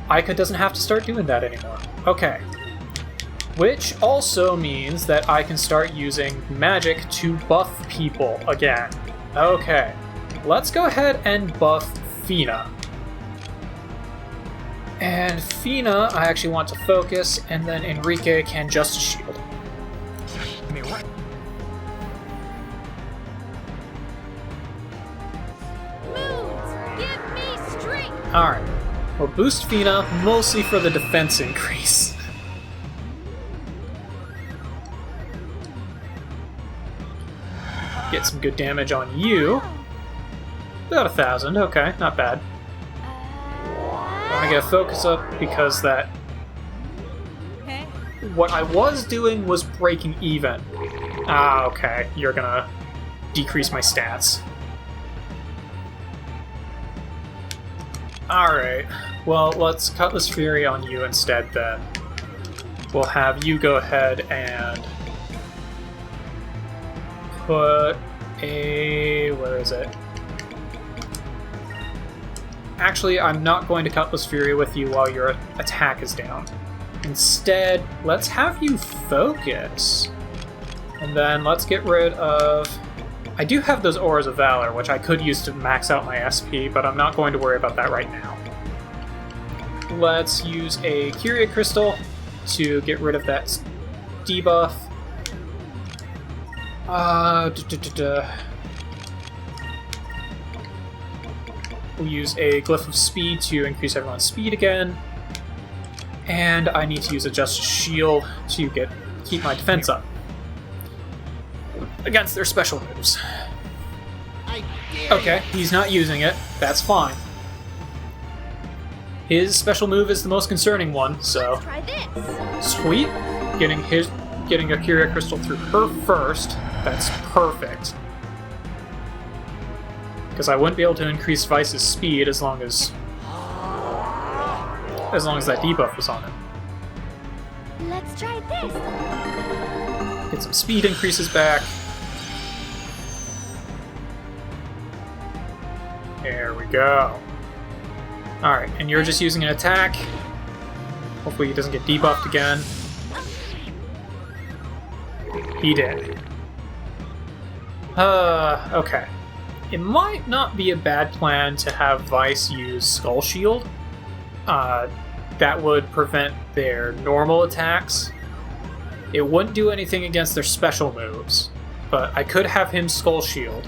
Aika doesn't have to start doing that anymore. Okay. Which also means that I can start using magic to buff people again. Okay, let's go ahead and buff Fina. And Fina, I actually want to focus, and then Enrique can Justice Shield. Moons, give me strength. Alright, we'll boost Fina mostly for the defense increase. Get some good damage on you. About 1,000, okay, not bad. I want to get a focus up because that... Okay. What I was doing was breaking even. Ah, okay. You're gonna decrease my stats. Alright. Well, let's Cutlass Fury on you instead then. We'll have you go ahead and put a... where is it? Actually, I'm not going to Cutlass Fury with you while your attack is down. Instead, let's have you focus. And then let's get rid of... I do have those Auras of Valor, which I could use to max out my SP, but I'm not going to worry about that right now. Let's use a Curia Crystal to get rid of that debuff. We'll use a Glyph of Speed to increase everyone's speed again. And I need to use a Justice Shield to keep my defense up against their special moves. Okay, he's not using it. That's fine. His special move is the most concerning one, so... Let's try this. Sweet. Getting a Curia Crystal through her first. That's perfect. Because I wouldn't be able to increase Vice's speed as long as that debuff was on him. Let's try this. Get some speed increases back. There we go. Alright, and you're just using an attack. Hopefully he doesn't get debuffed again. He did. Okay. It might not be a bad plan to have Vice use Skull Shield. That would prevent their normal attacks. It wouldn't do anything against their special moves, but I could have him Skull Shield,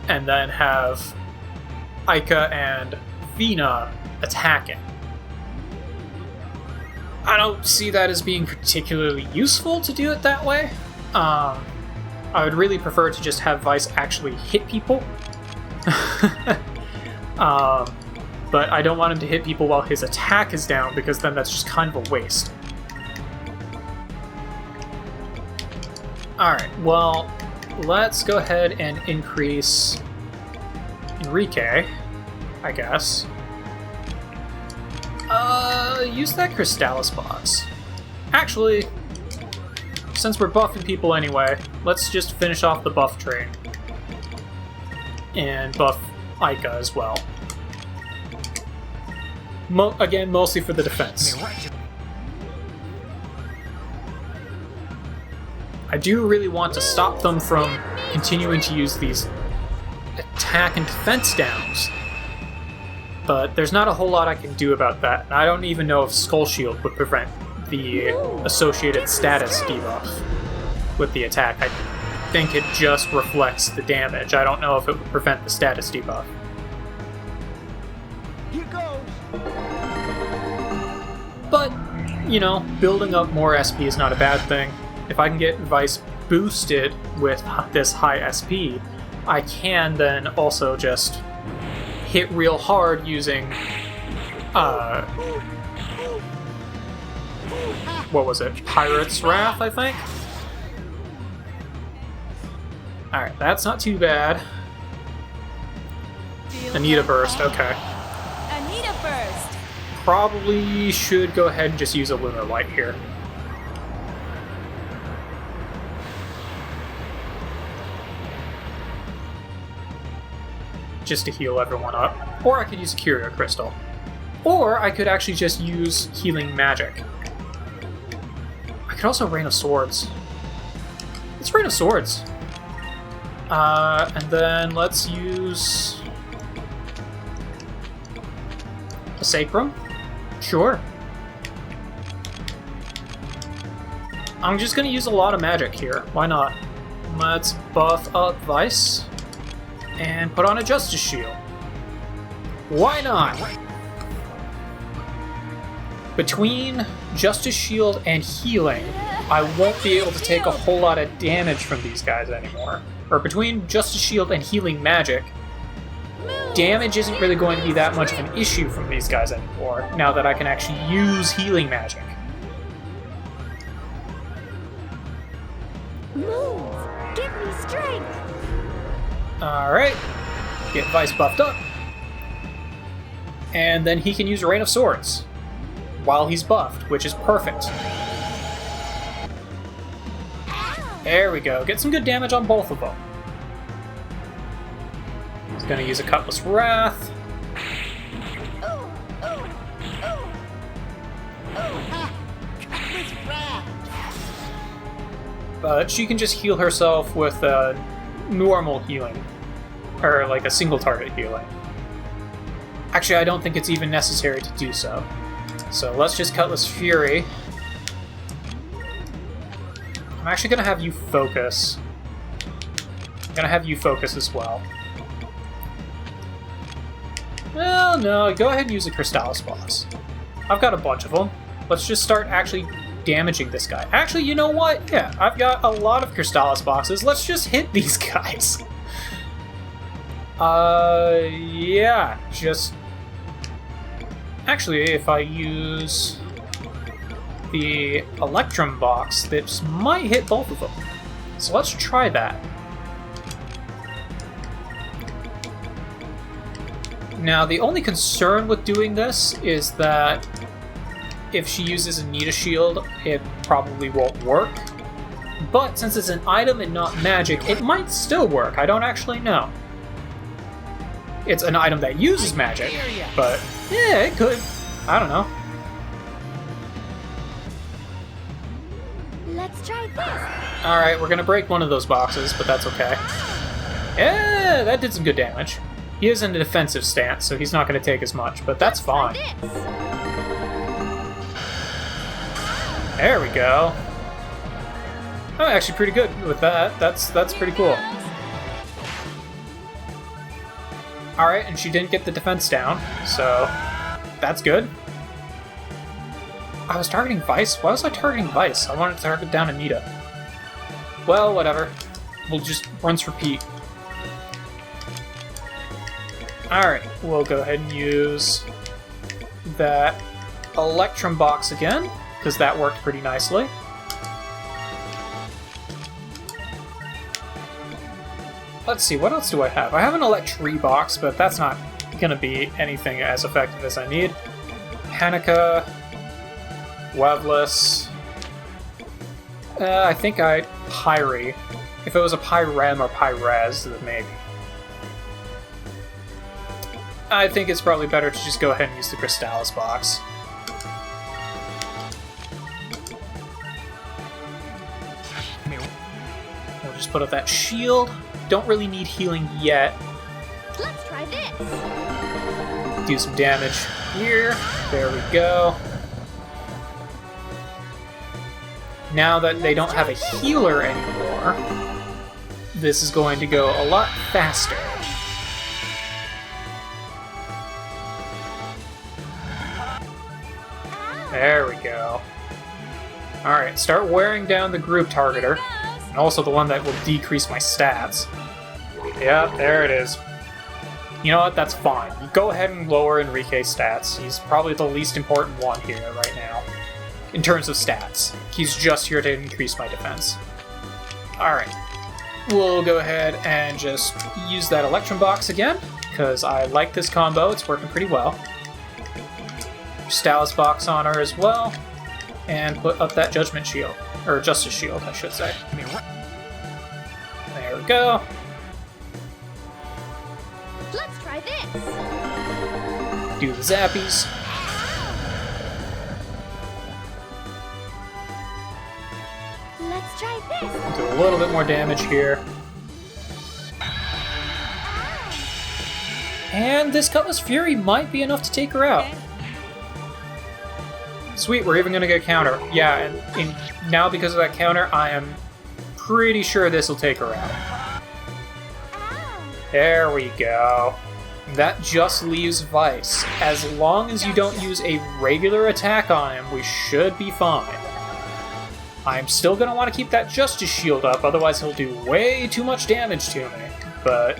and then have Ica and Vina attacking. I don't see that as being particularly useful to do it that way. I would really prefer to just have Vice actually hit people. But I don't want him to hit people while his attack is down, because then that's just kind of a waste. Alright, well, let's go ahead and increase Enrique, I guess. Use that Crystallis box. Actually, since we're buffing people anyway, let's just finish off the buff train. And buff Ica as well. Again, mostly for the defense. I do really want to stop them from continuing to use these attack and defense downs. But there's not a whole lot I can do about that, and I don't even know if Skull Shield would prevent the associated status debuff with the attack. I think it just reflects the damage. I don't know if it would prevent the status debuff. Here goes. But, you know, building up more SP is not a bad thing. If I can get Vice boosted with this high SP, I can then also just hit real hard using, what was it? Pirate's Wrath, I think? Alright, that's not too bad. Anita Burst, okay. Anita Burst. Probably should go ahead and just use a Lunar Light here. Just to heal everyone up. Or I could use a Curia Crystal. Or I could actually just use Healing Magic. I could also Rain of Swords. Let's Rain of Swords. And then let's use a Sacrum. Sure. I'm just gonna use a lot of magic here. Why not? Let's buff up Vice and put on a Justice Shield. Why not? Between Justice Shield and healing, I won't be able to take a whole lot of damage from these guys anymore. Or between Justice Shield and healing magic, damage isn't really going to be that much of an issue from these guys anymore, now that I can actually use healing magic. Move. drink. Alright. Get Vice buffed up. And then he can use Rain of Swords while he's buffed, which is perfect. There we go. Get some good damage on both of them. He's gonna use a Cutlass Wrath. But she can just heal herself with normal healing. Or like a single target healing. Actually, I don't think it's even necessary to do so. So let's just Cutlass Fury. I'm actually going to have you focus. I'm going to have you focus as well. Well, no, go ahead and use a Crystallis boss. I've got a bunch of them. Let's just start actually damaging this guy. Actually, you know what? Yeah, I've got a lot of Crystallis boxes. Let's just hit these guys. Yeah, just... Actually, if I use the Electrum box, this might hit both of them. So let's try that. Now, the only concern with doing this is that if she uses a Nita Shield, it probably won't work. But since it's an item and not magic, it might still work. I don't actually know. It's an item that uses magic, but yeah, it could. I don't know. Let's try this. Alright, we're gonna break one of those boxes, but that's okay. Yeah, that did some good damage. He is in a defensive stance, so he's not gonna take as much, but that's fine. There we go. I'm actually pretty good with that. That's pretty cool. Alright, and she didn't get the defense down, so that's good. I was targeting Vice? Why was I targeting Vice? I wanted to target down Anita. Well, whatever. We'll just rinse repeat. Alright, we'll go ahead and use that Electrum box again, because that worked pretty nicely. Let's see, what else do I have? I have an Electri box, but that's not going to be anything as effective as I need. Hanukkah, Webless. I think Pyre. If it was a Pyrem or Pyrez, then maybe. I think it's probably better to just go ahead and use the Crystallis box. We'll just put up that shield. Don't really need healing yet. Let's try this. Do some damage here. There we go. Now that they don't have a healer anymore, this is going to go a lot faster. There we go. Alright, start wearing down the group targeter. And also the one that will decrease my stats. Yeah, there it is. You know what? That's fine. You go ahead and lower Enrique's stats. He's probably the least important one here right now. In terms of stats. He's just here to increase my defense. Alright. We'll go ahead and just use that Electrum box again, because I like this combo. It's working pretty well. Crystallis box on her as well. And put up that Judgment Shield. Or Justice Shield, I should say. There we go. Let's try this. Do the zappies. Let's try this. Do a little bit more damage here. And this Cutlass Fury might be enough to take her out. Sweet, we're even going to get a counter. Yeah, and now because of that counter, I am pretty sure this will take her out. There we go. That just leaves Vice. As long as you don't use a regular attack on him, we should be fine. I'm still going to want to keep that Justice Shield up, otherwise he'll do way too much damage to me. But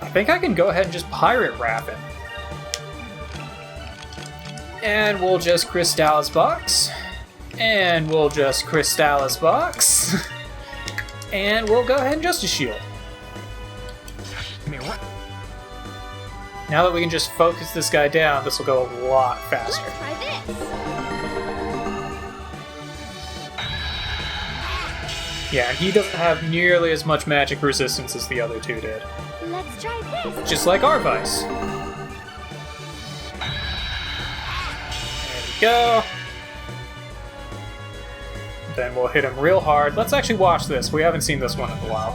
I think I can go ahead and just Pirate Wrap him. And we'll just Crystallis box. And we'll just Crystallis box. And we'll go ahead and Justice Shield. Now that we can just focus this guy down, this will go a lot faster. Let's try this. Yeah, and he doesn't have nearly as much magic resistance as the other two did. Let's try this. Just like our Vice. There we go. Then we'll hit him real hard. Let's actually watch this. We haven't seen this one in a while.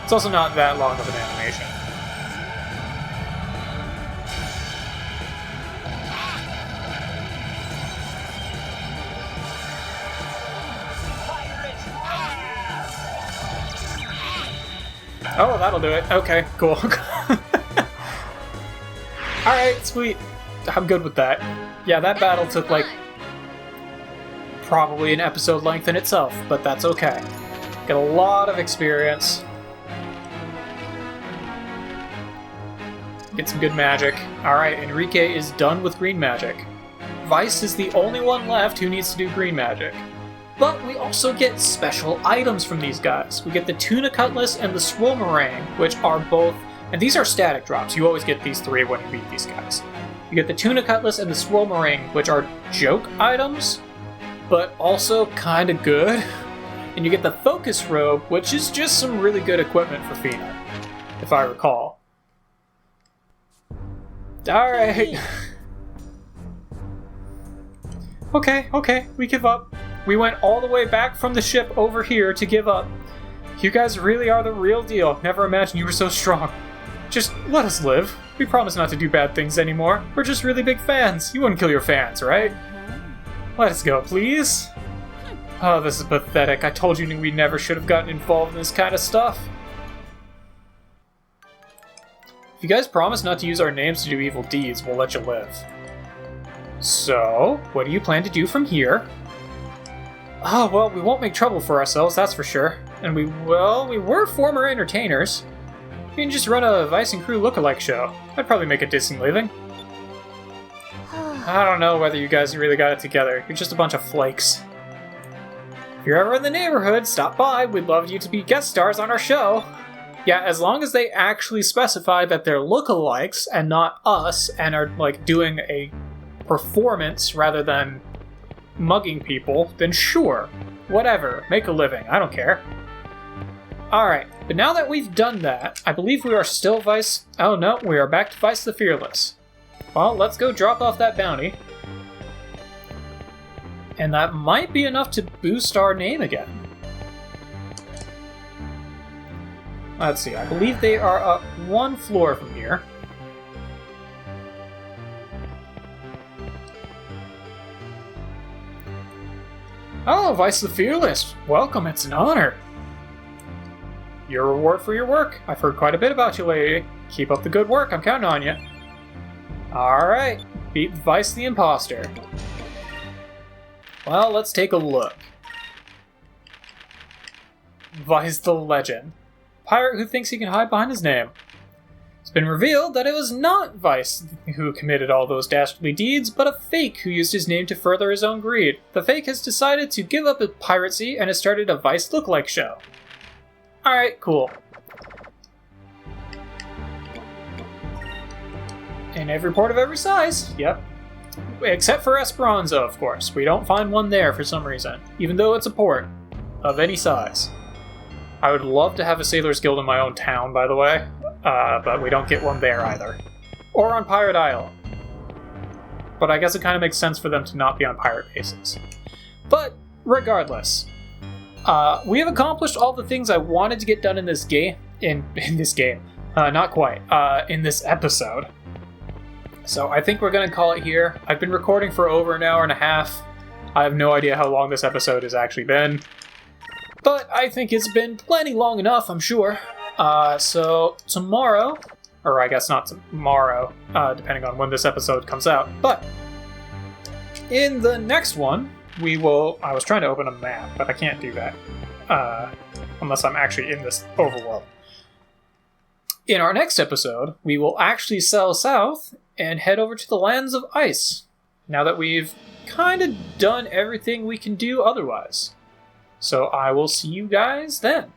It's also not that long of an animation. Oh, that'll do it. Okay, cool. Alright, sweet. I'm good with that. Yeah, that battle took like probably an episode length in itself, but that's okay. Get a lot of experience. Get some good magic. Alright, Enrique is done with green magic. Vice is the only one left who needs to do green magic. But we also get special items from these guys. We get the Tuna Cutlass and the Swirl Meringue, which are both... And these are static drops. You always get these three when you beat these guys. You get the Tuna Cutlass and the Swirl Meringue, which are joke items, but also kind of good. And you get the Focus Robe, which is just some really good equipment for Fina, if I recall. Alright. Okay, we give up. We went all the way back from the ship over here to give up. You guys really are the real deal. Never imagined you were so strong. Just let us live. We promise not to do bad things anymore. We're just really big fans. You wouldn't kill your fans, right? Let us go, please. Oh, this is pathetic. I told you we never should have gotten involved in this kind of stuff. If you guys promise not to use our names to do evil deeds, we'll let you live. So, what do you plan to do from here? Oh, well, we won't make trouble for ourselves, that's for sure. And we were former entertainers. We can just run a Vice and Crew lookalike show. I'd probably make a decent living. I don't know whether you guys really got it together. You're just a bunch of flakes. If you're ever in the neighborhood, stop by. We'd love you to be guest stars on our show. Yeah, as long as they actually specify that they're lookalikes and not us and are, like, doing a performance rather than mugging people, then sure. Whatever. Make a living. I don't care. Alright, but now that we've done that, I believe we are still Vice... Oh no, we are back to Vice the Fearless. Well, let's go drop off that bounty. And that might be enough to boost our name again. Let's see, I believe they are up one floor from here. Oh, Vice the Fearless! Welcome, it's an honor! Your reward for your work. I've heard quite a bit about you lately. Keep up the good work, I'm counting on you. Alright, beat Vice the Imposter. Well, let's take a look. Vice the Legend. Pirate who thinks he can hide behind his name. It's been revealed that it was not Vice who committed all those dastardly deeds, but a fake who used his name to further his own greed. The fake has decided to give up his piracy and has started a Vice lookalike show. Alright, cool. In every port of every size, yep. Except for Esperanza, of course. We don't find one there for some reason, even though it's a port of any size. I would love to have a Sailor's Guild in my own town, by the way, but we don't get one there either. Or on Pirate Isle. But I guess it kind of makes sense for them to not be on pirate bases. But, regardless, we have accomplished all the things I wanted to get done in this game. In this game. Not quite. In this episode. So I think we're going to call it here. I've been recording for over an hour and a half. I have no idea how long this episode has actually been. But I think it's been plenty long enough, I'm sure. So tomorrow, or I guess not tomorrow, depending on when this episode comes out, but in the next one, we will... I was trying to open a map, but I can't do that. Unless I'm actually in this overworld. In our next episode, we will actually sail south and head over to the lands of ice, now that we've kind of done everything we can do otherwise. So I will see you guys then.